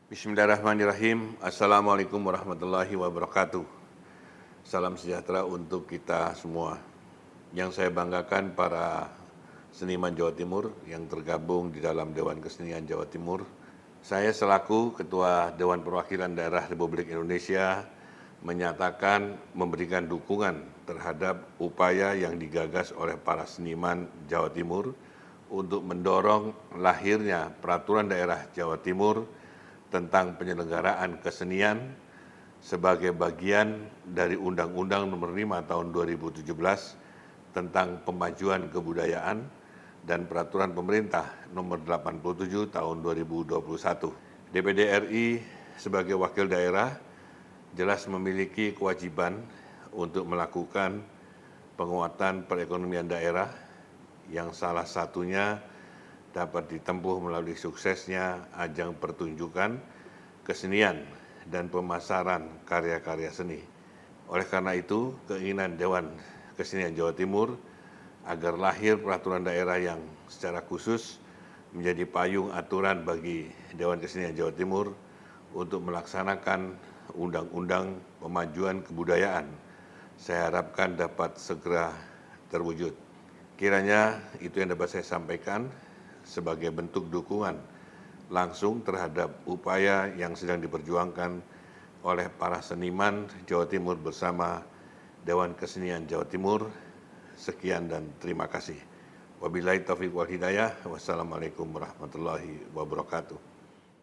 Bismillahirrahmanirrahim. Assalamualaikum warahmatullahi wabarakatuh. Salam sejahtera untuk kita semua. Yang saya banggakan para seniman Jawa Timur yang tergabung di dalam Dewan Kesenian Jawa Timur. Saya selaku Ketua Dewan Perwakilan Daerah Republik Indonesia menyatakan memberikan dukungan terhadap upaya yang digagas oleh para seniman Jawa Timur untuk mendorong lahirnya Peraturan Daerah Jawa Timur tentang penyelenggaraan kesenian sebagai bagian dari Undang-Undang Nomor 5 Tahun 2017 tentang Pemajuan Kebudayaan dan Peraturan Pemerintah Nomor 87 Tahun 2021. DPD RI sebagai wakil daerah jelas memiliki kewajiban untuk melakukan penguatan perekonomian daerah yang salah satunya dapat ditempuh melalui suksesnya ajang pertunjukan kesenian dan pemasaran karya-karya seni. Oleh karena itu, keinginan Dewan Kesenian Jawa Timur agar lahir peraturan daerah yang secara khusus menjadi payung aturan bagi Dewan Kesenian Jawa Timur untuk melaksanakan Undang-Undang Pemajuan Kebudayaan. Saya harapkan dapat segera terwujud. Kiranya itu yang dapat saya sampaikan sebagai bentuk dukungan langsung terhadap upaya yang sedang diperjuangkan oleh para seniman Jawa Timur bersama Dewan Kesenian Jawa Timur. Sekian dan terima kasih. Wabillahi taufiq wal hidayah. Wassalamualaikum warahmatullahi wabarakatuh.